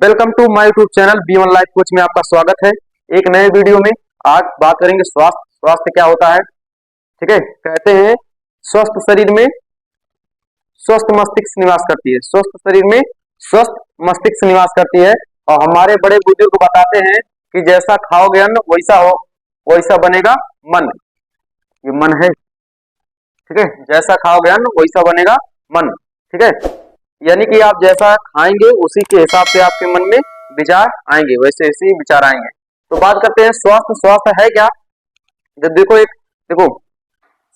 Welcome to my YouTube channel बी1 life coach में आपका स्वागत है। एक नए वीडियो में आज बात करेंगे स्वास्थ्य क्या होता है। ठीक है, कहते हैं स्वस्थ शरीर में स्वस्थ मस्तिष्क निवास करती है। स्वस्थ शरीर में स्वस्थ मस्तिष्क निवास करती है और हमारे बड़े बुजुर्ग बताते हैं कि जैसा खाओगे अन्न वैसा बनेगा मन। ये मन है, ठीक है, जैसा खाओगे अन्न वैसा बनेगा मन। ठीक है, यानी कि आप जैसा खाएंगे उसी के हिसाब से आपके मन में विचार आएंगे, वैसे ऐसे ही विचार आएंगे। तो बात करते हैं स्वास्थ्य है क्या। जब देखो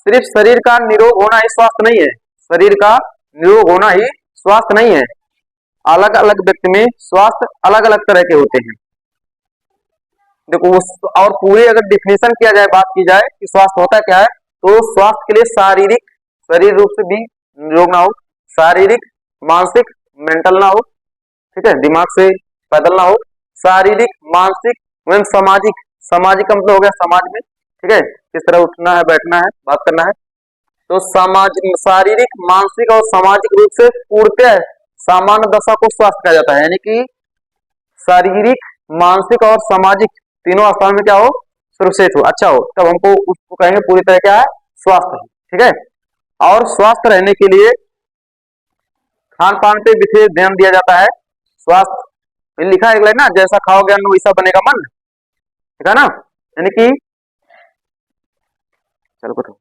सिर्फ शरीर का निरोग होना ही स्वास्थ्य नहीं है। शरीर का निरोग होना ही स्वास्थ्य नहीं है। अलग अलग व्यक्ति में स्वास्थ्य अलग अलग तरह के होते हैं। देखो और पूरे अगर डिफिनेशन किया जाए, बात की जाए कि स्वास्थ्य होता क्या है, तो स्वास्थ्य के लिए शारीरिक रूप से भी निरोग ना हो, शारीरिक मानसिक मेंटल ना हो, ठीक है, दिमाग से पैदल ना हो, शारीरिक मानसिक एवं सामाजिक का मतलब हो गया समाज में, ठीक है, किस तरह उठना है, बैठना है, बात करना है। तो शारीरिक मानसिक और सामाजिक रूप से पूर्णतः सामान्य दशा को स्वास्थ्य कहा जाता है। यानी कि शारीरिक मानसिक और सामाजिक तीनों स्थान में क्या हो, सुरक्षित हो, अच्छा हो, तब हमको उसको कहेंगे पूरी तरह क्या है, स्वास्थ्य। ठीक है, और स्वस्थ रहने के लिए खान पान पे विशेष ध्यान दिया जाता है। स्वास्थ्य लिखा है ना, जैसा खाओगे अन्न वैसा बनेगा मन, ठीक है ना। यानी कि चलो तो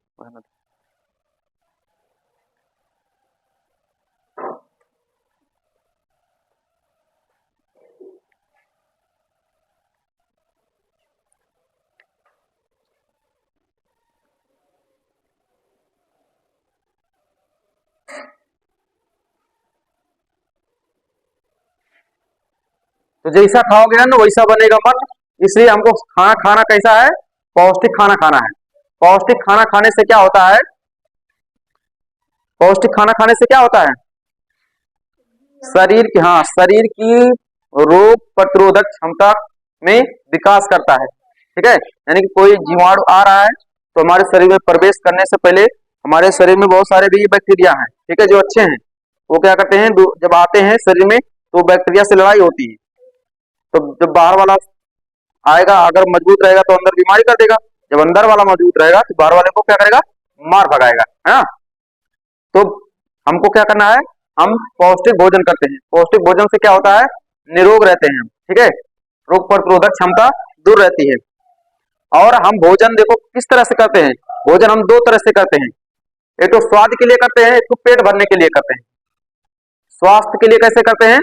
जैसा खाओगे ना वैसा बनेगा मन। इसलिए हमको खाना कैसा है, पौष्टिक खाना खाना है। पौष्टिक खाना खाने से क्या होता है, पौष्टिक खाना खाने से क्या होता है, शरीर की रोग प्रतिरोधक क्षमता में विकास करता है। ठीक है, यानी कि कोई जीवाणु आ रहा है तो हमारे शरीर में प्रवेश करने से पहले हमारे शरीर में बहुत सारे भी बैक्टीरिया हैं, ठीक है, जो अच्छे हैं, वो क्या करते हैं, जब आते हैं शरीर में तो बैक्टीरिया से लड़ाई होती है। तो जब बाहर वाला आएगा, अगर मजबूत रहेगा तो अंदर बीमारी कर देगा, जब अंदर वाला मजबूत रहेगा तो बाहर वाले को क्या करेगा, मार भगाएगा, है ना। तो हमको क्या करना है, हम पौष्टिक भोजन करते हैं। पौष्टिक भोजन से क्या होता है, निरोग रहते हैं, ठीक है, रोग प्रतिरोधक क्षमता दूर रहती है। और हम भोजन देखो किस तरह से करते हैं, भोजन हम दो तरह से करते हैं, एक तो स्वाद के लिए करते हैं, एक तो पेट भरने के लिए करते हैं। स्वास्थ्य के लिए कैसे करते हैं,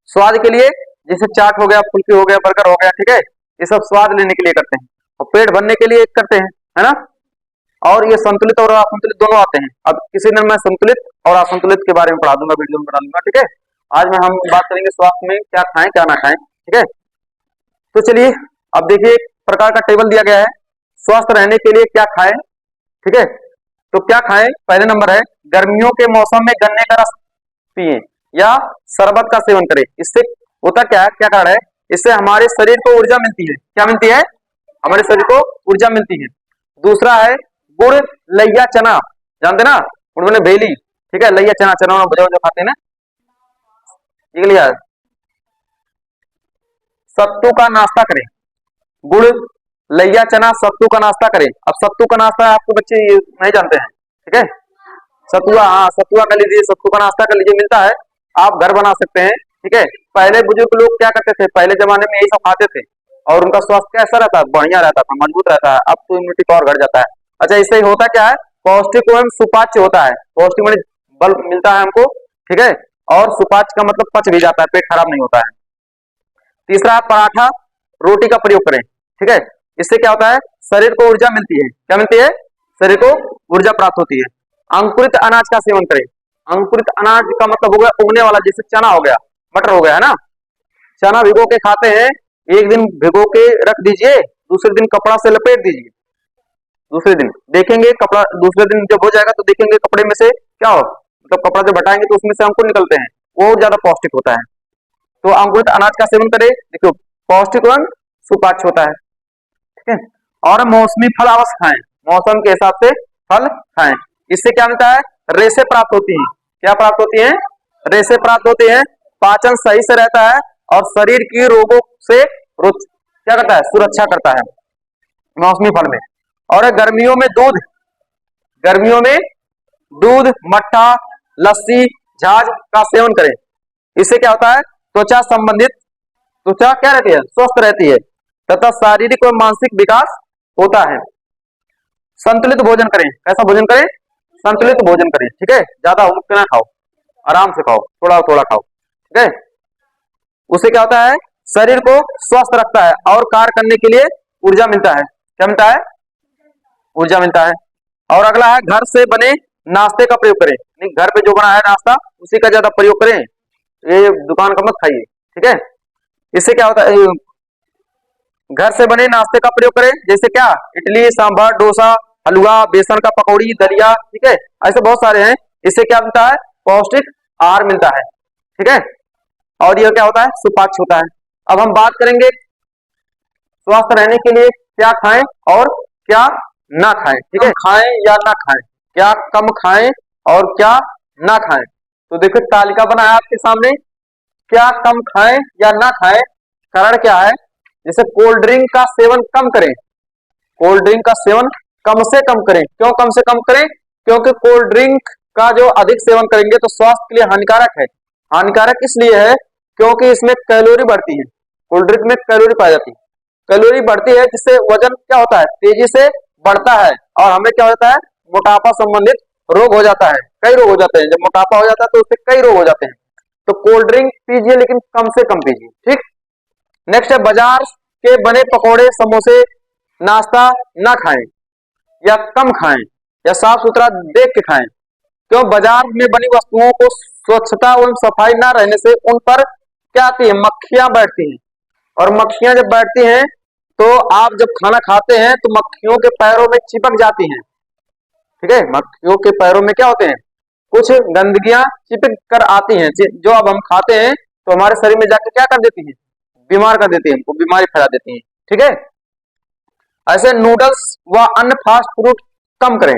स्वाद के लिए जैसे चाट हो गया, फुल्की हो गया, बर्गर हो गया, ठीक है, ये सब स्वाद लेने के लिए करते हैं। और पेट भरने के लिए करते हैं, है ना। और ये संतुलित और असंतुलित दोनों आते हैं। अब किसी दिन मैं संतुलित और असंतुलित के बारे में पढ़ा दूंगा, वीडियो में बना दूंगा, ठीक है। आज में हम बात करेंगे स्वास्थ्य में क्या खाएं क्या ना खाएं, ठीक है। तो चलिए अब देखिए, एक प्रकार का टेबल दिया गया है, स्वस्थ रहने के लिए क्या खाएं, ठीक है। तो क्या खाएं, पहले नंबर है गर्मियों के मौसम में गन्ने का रस पिए या शरबत का सेवन करें। इससे होता क्या कारण है, इससे हमारे शरीर को ऊर्जा मिलती है। क्या मिलती है, हमारे शरीर को ऊर्जा मिलती है। दूसरा है गुड़ लैया चना, जानते ना, उन्होंने भेली, ठीक है, लैया चना, चना जो खाते हैं ना, लिया। सत्तू का नाश्ता करें, गुड़ लैया चना सत्तू का नाश्ता करें। अब सत्तू का नाश्ता आपको बच्चे नहीं जानते हैं, ठीक है, सतुआ, हाँ सतुआ कर लीजिए, सत्तू का नाश्ता कर लीजिए, मिलता है, आप घर बना सकते हैं, ठीक है। पहले बुजुर्ग लोग क्या करते थे, पहले जमाने में यही सब खाते थे और उनका स्वास्थ्य कैसा रहता है, बढ़िया रहता था, मजबूत रहता है। अब तो इम्यूनिटी पावर घट जाता है। अच्छा, इससे होता क्या है, पौष्टिक एवं सुपाच्य होता है। पौष्टिक में बल मिलता है हमको, ठीक है, और सुपाच्य का मतलब पच भी जाता है, पेट खराब नहीं होता है। तीसरा, पराठा रोटी का प्रयोग करें, ठीक है, इससे क्या होता है, शरीर को ऊर्जा मिलती है। क्या मिलती है, शरीर को ऊर्जा प्राप्त होती है। अंकुरित अनाज का सेवन करें। अंकुरित अनाज का मतलब हो गया उगने वाला, जैसे चना हो गया, मटर हो गया, है ना। चना भिगो के खाते हैं, एक दिन भिगो के रख दीजिए, दूसरे दिन कपड़ा से लपेट दीजिए, दूसरे दिन देखेंगे कपड़ा, दूसरे दिन जब हो जाएगा तो देखेंगे कपड़े में से क्या हो, मतलब कपड़ा जब हटाएंगे तो उसमें से अंकुर निकलते हैं, वो ज्यादा पौष्टिक होता है। तो अंकुरित अनाज का सेवन करें, देखो पौष्टिक एवं सुपाच्य होता है, ठीक है। और मौसमी फल अवश्य खाएं, मौसम के हिसाब से फल खाएं। इससे क्या मिलता है, रेशे प्राप्त होती हैं। क्या प्राप्त होती हैं, रेशे प्राप्त होती हैं। पाचन सही से रहता है और शरीर की रोगों से क्या करता है, सुरक्षा करता है मौसमी फल में। और गर्मियों में दूध, मट्ठा, लस्सी, छाछ का सेवन करें। इससे क्या होता है, त्वचा क्या रहती है, स्वस्थ रहती है तथा शारीरिक और मानसिक विकास होता है। संतुलित भोजन करें। कैसा भोजन करें, संतुलित भोजन करें, ठीक है। ज्यादा उठ ना खाओ, आराम से खाओ, थोड़ा थोड़ा खाओ, ठीक है। उससे क्या होता है, शरीर को स्वस्थ रखता है और कार्य करने के लिए ऊर्जा मिलता है। क्या मिलता है, ऊर्जा मिलता है। और अगला है, घर से बने नाश्ते का प्रयोग करें। नहीं, घर पे जो बना है नाश्ता उसी का ज्यादा प्रयोग करें, ये दुकान का मत खाइए, ठीक है। इससे क्या होता है, घर से बने नाश्ते का प्रयोग करें, जैसे क्या, इडली, सांभर, डोसा, हलवा, बेसन का पकौड़ी, दलिया, ठीक है। ऐसे बहुत सारे हैं। इससे क्या मिलता है, पौष्टिक आहार मिलता है, ठीक है। और यह क्या होता है, सुपाच्य होता है। अब हम बात करेंगे स्वस्थ रहने के लिए क्या खाएं और क्या ना खाएं, ठीक है। खाएं या ना खाएं, क्या कम खाएं और क्या ना खाएं। तो देखो तालिका बनाया आपके सामने, क्या कम खाएं या ना खाएं। कारण क्या है, जैसे कोल्ड ड्रिंक का सेवन कम करें, कोल्ड ड्रिंक का सेवन कम से कम करें। क्यों कम से कम करें, क्योंकि कोल्ड ड्रिंक का जो अधिक सेवन करेंगे तो स्वास्थ्य के लिए हानिकारक है। हानिकारक इसलिए है क्योंकि इसमें कैलोरी बढ़ती है, कोल्ड ड्रिंक में कैलोरी पाई जाती है। कैलोरी बढ़ती है जिससे वजन क्या होता है, तेजी से बढ़ता है और हमें क्या होता है, मोटापा संबंधित रोग हो जाता है, कई रोग हो जाते हैं। जब मोटापा हो जाता है तो उससे कई रोग हो जाते हैं। तो कोल्ड ड्रिंक पीजिए लेकिन कम से कम पीजिए, ठीक। नेक्स्ट है, बाजार के बने पकौड़े, समोसे, नाश्ता ना खाएं या कम खाएं या साफ सुथरा देख के खाएं। क्यों, बाजार में बनी वस्तुओं को स्वच्छता एवं सफाई ना रहने से उन पर क्या आती है, मक्खियां बैठती हैं। और मक्खियां जब बैठती हैं तो आप जब खाना खाते हैं तो मक्खियों के पैरों में चिपक जाती हैं, ठीक है। मक्खियों के पैरों में क्या होते हैं, कुछ गंदगियां चिपक कर आती हैं, जो अब हम खाते हैं तो हमारे शरीर में जाकर क्या कर देती हैं, बीमार कर देती है, हमको बीमारी फैला देती है, ठीक है। ऐसे नूडल्स व अन्य फास्ट फूड कम करें।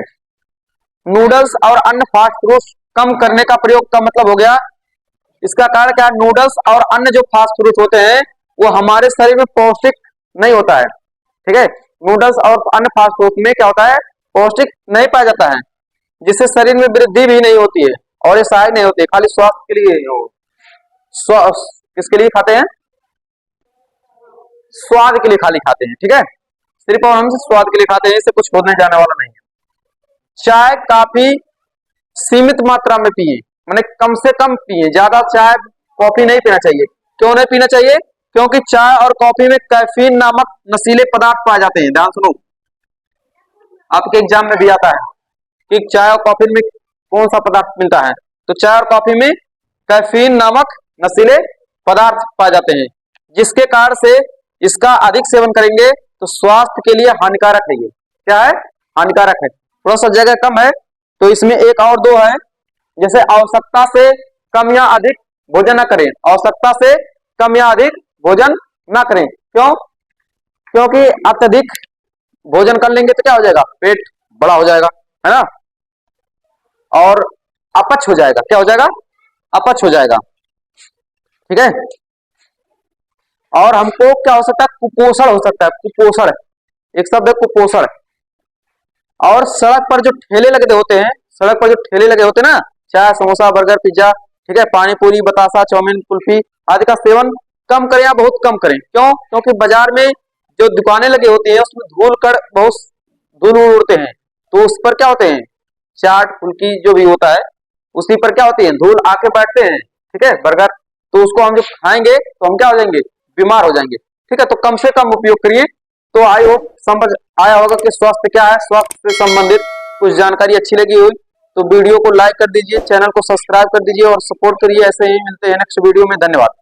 नूडल्स और अन्य फास्ट फूड कम करने का प्रयोग का मतलब हो गया, इसका कारण क्या है, नूडल्स और अन्य जो फास्ट फूड होते हैं वो हमारे शरीर में पौष्टिक नहीं होता है, ठीक है। नूडल्स और अन्य फास्ट फूड में क्या होता है, पौष्टिक नहीं पाया जाता है, जिससे शरीर में वृद्धि भी नहीं होती है और ये सहायक नहीं होती है, खाली स्वास्थ्य के लिए, किसके लिए खाते हैं, स्वाद के लिए खाली खाते हैं, ठीक है। सिर्फ और हम स्वाद के लिए खाते हैं, इससे कुछ होने जाने वाला नहीं है। चाय काफी सीमित मात्रा में पिए, माने कम से कम पिए, ज्यादा चाय कॉफी नहीं पीना चाहिए। क्यों नहीं पीना चाहिए, क्योंकि चाय और कॉफी में कैफीन नामक नशीले पदार्थ पाए जाते हैं। ध्यान सुनो, आपके एग्जाम में भी आता है कि चाय और कॉफी में कौन सा पदार्थ मिलता है, तो चाय और कॉफी में कैफीन नामक नशीले पदार्थ पाए जाते हैं, जिसके कारण से इसका अधिक सेवन करेंगे तो स्वास्थ्य के लिए हानिकारक है। ये क्या है, हानिकारक है। थोड़ा सा जगह कम है तो इसमें एक और दो है, जैसे आवश्यकता से कम या अधिक भोजन न करें। आवश्यकता से कम या अधिक भोजन ना करें। क्यों, क्योंकि अत्यधिक भोजन कर लेंगे तो क्या हो जाएगा, पेट बड़ा हो जाएगा, है ना, और अपच हो जाएगा। क्या हो जाएगा, अपच हो जाएगा, ठीक है। और हमको क्या हो सकता है, कुपोषण हो सकता है। कुपोषण एक शब्द है, कुपोषण। और सड़क पर जो ठेले लगे होते हैं, सड़क पर जो ठेले लगे होते हैं ना, चाय, समोसा, बर्गर, पिज्जा, ठीक है, पानी पूरी, बतासा, चाउमीन, कुल्फी आदि का सेवन कम करें या बहुत कम करें। क्यों, क्योंकि बाजार में जो दुकानें लगी होती हैं उसमें धूल कण बहुत धूल उड़ते हैं, तो उस पर क्या होते हैं, चाट, फुल्की जो भी होता है उसी पर क्या होती है, धूल आके बैठते हैं, ठीक है, बर्गर। तो उसको हम जब खाएंगे तो हम क्या हो जाएंगे, बीमार हो जाएंगे, ठीक है। तो कम से कम उपयोग करिए। तो आई होप समझ आया होगा कि स्वास्थ्य क्या है, स्वास्थ्य से संबंधित कुछ जानकारी अच्छी लगी हुई तो वीडियो को लाइक कर दीजिए, चैनल को सब्सक्राइब कर दीजिए और सपोर्ट करिए। ऐसे ही मिलते हैं नेक्स्ट वीडियो में। धन्यवाद।